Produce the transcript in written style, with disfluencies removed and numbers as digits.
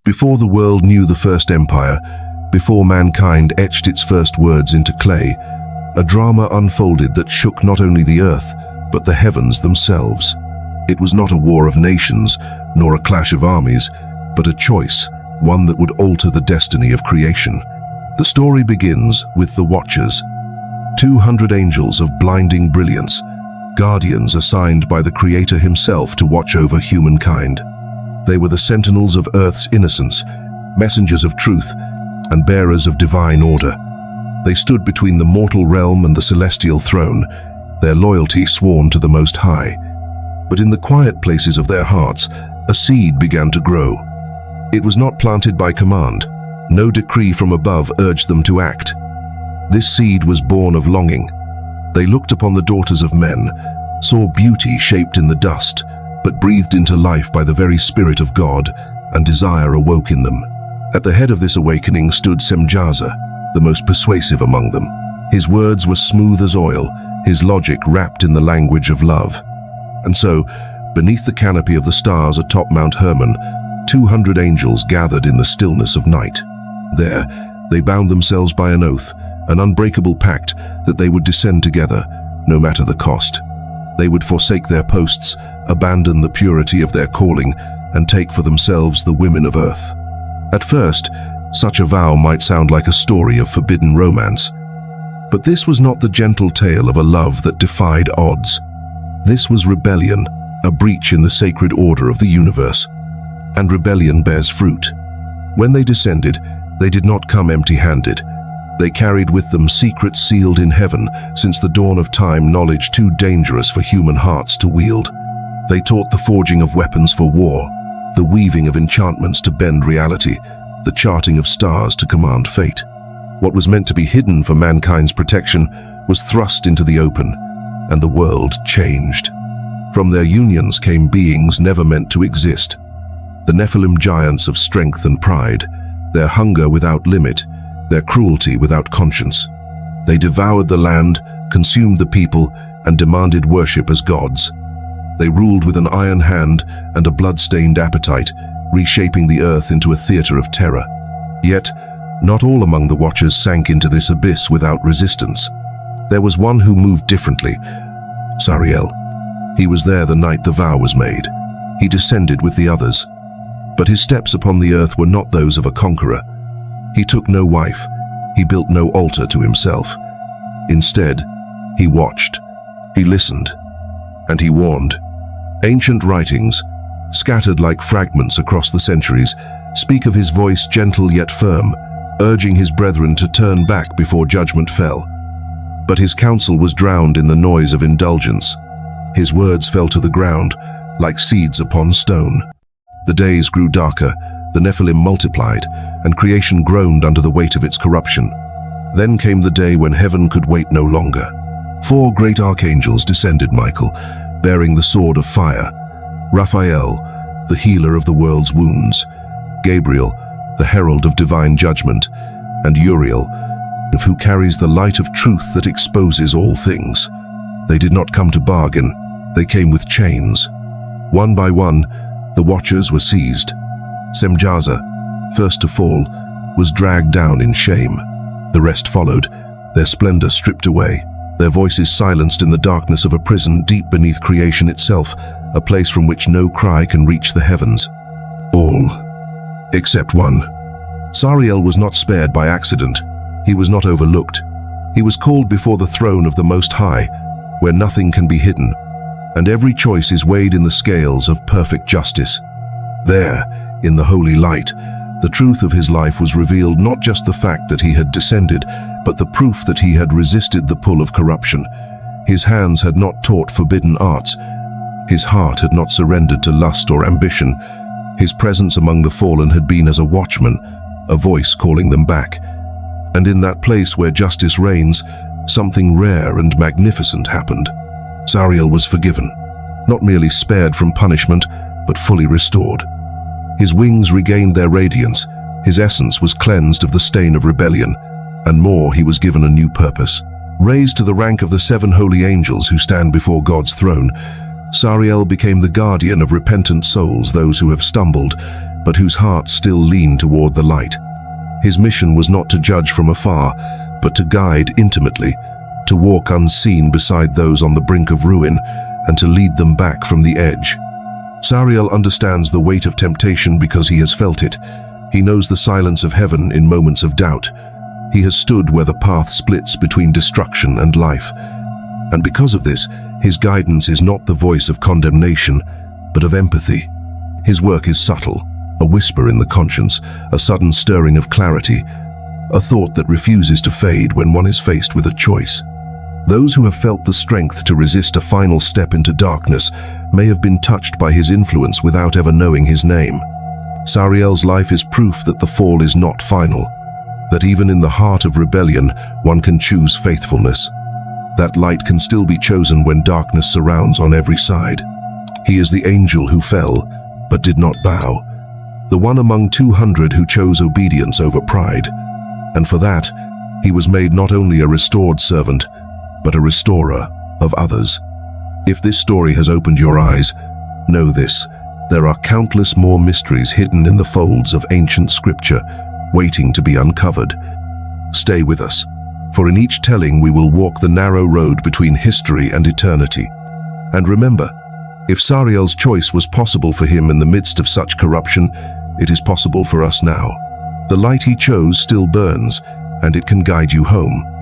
Before the world knew the first empire, before mankind etched its first words into clay, a drama unfolded that shook not only the earth, but the heavens themselves. It was not a war of nations, nor a clash of armies, but a choice, one that would alter the destiny of creation. The story begins with the Watchers, 200 angels of blinding brilliance, guardians assigned by the Creator himself to watch over humankind. They were the sentinels of Earth's innocence, messengers of truth, and bearers of divine order. They stood between the mortal realm and the celestial throne, their loyalty sworn to the Most High. But in the quiet places of their hearts, a seed began to grow. It was not planted by command. No decree from above urged them to act. This seed was born of longing. They looked upon the daughters of men, saw beauty shaped in the dust, but breathed into life by the very Spirit of God, and desire awoke in them. At the head of this awakening stood Semjaza, the most persuasive among them. His words were smooth as oil, his logic wrapped in the language of love. And so, beneath the canopy of the stars atop Mount Hermon, 200 angels gathered in the stillness of night. There, they bound themselves by an oath, an unbreakable pact that they would descend together, no matter the cost. They would forsake their posts, abandon the purity of their calling, and take for themselves the women of earth. At first, such a vow might sound like a story of forbidden romance. But this was not the gentle tale of a love that defied odds. This was rebellion, a breach in the sacred order of the universe. And rebellion bears fruit. When they descended, they did not come empty-handed. They carried with them secrets sealed in heaven since the dawn of time, knowledge too dangerous for human hearts to wield. They taught the forging of weapons for war, the weaving of enchantments to bend reality, the charting of stars to command fate. What was meant to be hidden for mankind's protection was thrust into the open, and the world changed. From their unions came beings never meant to exist. The Nephilim, giants of strength and pride, their hunger without limit, their cruelty without conscience. They devoured the land, consumed the people, and demanded worship as gods. They ruled with an iron hand and a blood-stained appetite, reshaping the earth into a theater of terror. Yet, not all among the Watchers sank into this abyss without resistance. There was one who moved differently, Sariel. He was there the night the vow was made. He descended with the others. But his steps upon the earth were not those of a conqueror. He took no wife. He built no altar to himself. Instead, he watched. He listened. And he warned. Ancient writings, scattered like fragments across the centuries, speak of his voice gentle yet firm, urging his brethren to turn back before judgment fell. But his counsel was drowned in the noise of indulgence. His words fell to the ground, like seeds upon stone. The days grew darker, the Nephilim multiplied, and creation groaned under the weight of its corruption. Then came the day when heaven could wait no longer. 4 great archangels descended, Michael, bearing the sword of fire. Raphael, the healer of the world's wounds. Gabriel, the herald of divine judgment. And Uriel, who carries the light of truth that exposes all things. They did not come to bargain, they came with chains. One by one, the Watchers were seized. Semjaza, first to fall, was dragged down in shame. The rest followed, their splendor stripped away, their voices silenced in the darkness of a prison deep beneath creation itself, a place from which no cry can reach the heavens. All, except one. Sariel was not spared by accident. He was not overlooked. He was called before the throne of the Most High, where nothing can be hidden, and every choice is weighed in the scales of perfect justice. There, in the holy light, the truth of his life was revealed, not just the fact that he had descended, but the proof that he had resisted the pull of corruption. His hands had not taught forbidden arts. His heart had not surrendered to lust or ambition. His presence among the fallen had been as a watchman, a voice calling them back. And in that place where justice reigns, something rare and magnificent happened. Sariel was forgiven, not merely spared from punishment, but fully restored. His wings regained their radiance, his essence was cleansed of the stain of rebellion, and more, he was given a new purpose. Raised to the rank of the 7 holy angels who stand before God's throne, Sariel became the guardian of repentant souls, those who have stumbled, but whose hearts still lean toward the light. His mission was not to judge from afar, but to guide intimately, to walk unseen beside those on the brink of ruin, and to lead them back from the edge. Sariel understands the weight of temptation because he has felt it. He knows the silence of heaven in moments of doubt. He has stood where the path splits between destruction and life. And because of this, his guidance is not the voice of condemnation, but of empathy. His work is subtle, a whisper in the conscience, a sudden stirring of clarity, a thought that refuses to fade when one is faced with a choice. Those who have felt the strength to resist a final step into darkness may have been touched by his influence without ever knowing his name. Sariel's life is proof that the fall is not final, that even in the heart of rebellion, one can choose faithfulness. That light can still be chosen when darkness surrounds on every side. He is the angel who fell, but did not bow, the one among 200 who chose obedience over pride. And for that, he was made not only a restored servant, but a restorer of others. If this story has opened your eyes, know this: there are countless more mysteries hidden in the folds of ancient scripture, waiting to be uncovered. Stay with us, for in each telling we will walk the narrow road between history and eternity. And remember, if Sariel's choice was possible for him in the midst of such corruption, it is possible for us now. The light he chose still burns, and it can guide you home.